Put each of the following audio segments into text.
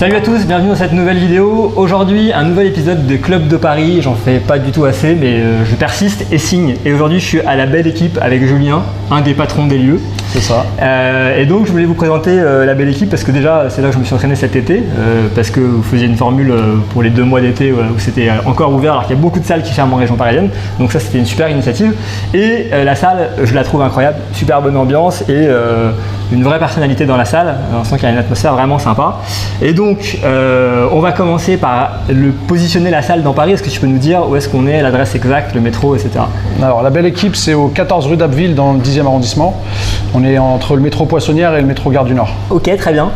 Salut à tous, bienvenue dans cette nouvelle vidéo. Aujourd'hui, un nouvel épisode de Club de Paris. J'en fais pas du tout assez, mais je persiste et signe. Et aujourd'hui, je suis à la belle équipe avec Julien, un des patrons des lieux. C'est ça. Et donc, je voulais vous présenter la belle équipe parce que déjà, c'est là que je me suis entraîné cet été. Parce que vous faisiez une formule pour les 2 mois d'été où c'était encore ouvert alors qu'il y a beaucoup de salles qui ferment en région parisienne. Donc ça, c'était une super initiative. Et la salle, je la trouve incroyable. Super bonne ambiance et une vraie personnalité dans la salle. On sent qu'il y a une atmosphère vraiment sympa. Et donc, on va commencer par positionner la salle dans Paris. Est-ce que tu peux nous dire où est-ce qu'on est, l'adresse exacte, le métro, etc. Alors, la belle équipe, c'est au 14 rue d'Abbeville, dans le 10e arrondissement. On est entre le métro Poissonnière et le métro Gare du Nord. Ok, très bien.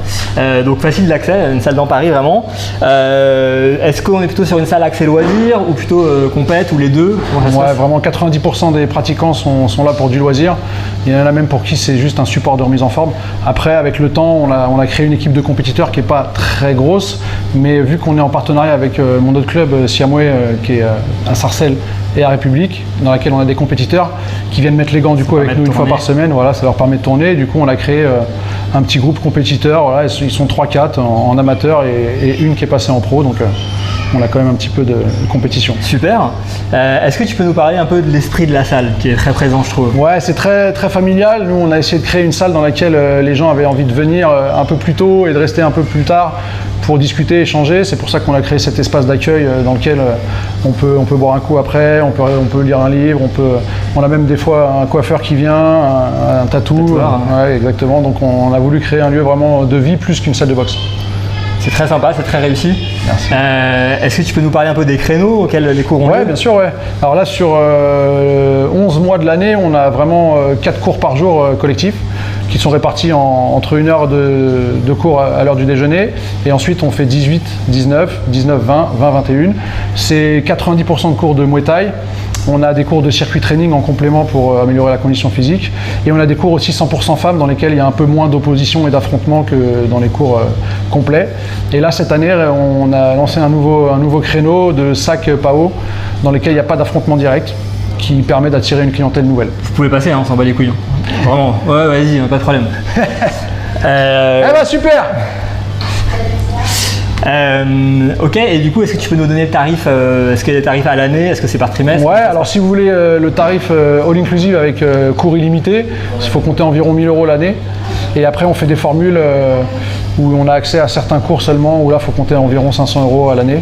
Donc, facile d'accès, une salle dans Paris, vraiment. Est-ce qu'on est plutôt sur une salle accès loisir ou plutôt compète ou les deux? Ouais, vraiment 90% des pratiquants sont là pour du loisir. Il y en a même pour qui c'est juste un support de remise en forme. Après, avec le temps, on a créé une équipe de compétiteurs qui n'est pas très grosse, mais vu qu'on est en partenariat avec mon autre club, Siamway, qui est à Sarcelles et à République, dans laquelle on a des compétiteurs qui viennent mettre les gants du coup avec nous une fois par semaine. Voilà, ça leur permet de tourner. Du coup, on a créé un petit groupe compétiteur. Voilà, ils sont 3-4 en amateur et une qui est passée en pro. Donc, on a quand même un petit peu de compétition. Super. Est-ce que tu peux nous parler un peu de l'esprit de la salle qui est très présent, je trouve? Ouais, c'est très familial. Nous, on a essayé de créer une salle dans laquelle les gens avaient envie de venir un peu plus tôt et de rester un peu plus tard pour discuter, échanger. C'est pour ça qu'on a créé cet espace d'accueil dans lequel on peut boire un coup après, on peut lire un livre, on a même des fois un coiffeur qui vient, un tatou. Ouais, exactement. Donc on a voulu créer un lieu vraiment de vie plus qu'une salle de boxe. C'est très sympa, c'est très réussi. Merci. Est-ce que tu peux nous parler un peu des créneaux auxquels les cours ont lieu? Ouais, bien sûr. Ouais. Alors là, sur 11 mois de l'année, on a vraiment 4 cours par jour collectifs qui sont répartis entre 1 heure de cours à l'heure du déjeuner. Et ensuite, on fait 18, 19, 19, 20, 20, 21. C'est 90% de cours de Muay Thai. On a des cours de circuit training en complément pour améliorer la condition physique. Et on a des cours aussi 100% femmes dans lesquels il y a un peu moins d'opposition et d'affrontement que dans les cours complets. Et là, cette année, on a lancé un nouveau créneau de SAC PAO dans lequel il n'y a pas d'affrontement direct qui permet d'attirer une clientèle nouvelle. Vous pouvez passer, hein, on s'en bat les couilles. Vraiment. Ouais, vas-y, pas de problème. Eh ben super. Ok, et du coup, est-ce que tu peux nous donner le tarif? Est-ce qu'il y a des tarifs à l'année? Est-ce que c'est par trimestre? Ouais, alors si vous voulez le tarif all-inclusive avec cours illimité, il faut compter environ 1 000 € l'année. Et après, on fait des formules où on a accès à certains cours seulement, où là, il faut compter environ 500 € à l'année.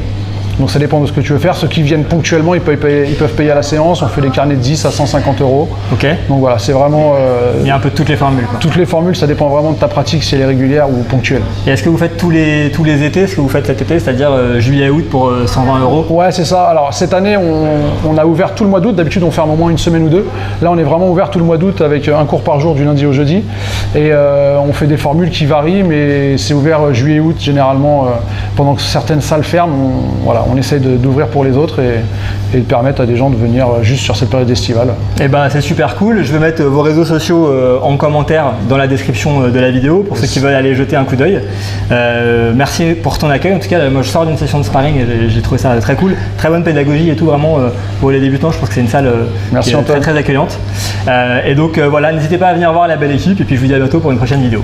Donc ça dépend de ce que tu veux faire. Ceux qui viennent ponctuellement, ils peuvent payer à la séance. On fait des carnets de 10 à 150 €. Ok. Donc voilà, c'est vraiment... il y a un peu de toutes les formules, quoi. Toutes les formules, ça dépend vraiment de ta pratique, si elle est régulière ou ponctuelle. Et est-ce que vous faites tous les étés, ce que vous faites cet été, c'est-à-dire juillet-août pour 120 €? Ouais, c'est ça. Alors cette année, on a ouvert tout le mois d'août. D'habitude, on ferme au moins une semaine ou deux. Là, on est vraiment ouvert tout le mois d'août avec un cours par jour du lundi au jeudi. Et on fait des formules qui varient, mais c'est ouvert juillet-août généralement. Pendant que certaines salles ferment, on essaie d'ouvrir pour les autres et de permettre à des gens de venir juste sur cette période estivale. Et ben c'est super cool. Je vais mettre vos réseaux sociaux en commentaire dans la description de la vidéo pour ceux qui veulent aller jeter un coup d'œil. Merci pour ton accueil. En tout cas, moi je sors d'une session de sparring et j'ai trouvé ça très cool. Très bonne pédagogie et tout, vraiment pour les débutants. Je pense que c'est une salle qui est très accueillante. Et donc voilà, n'hésitez pas à venir voir la belle équipe et puis je vous dis à bientôt pour une prochaine vidéo.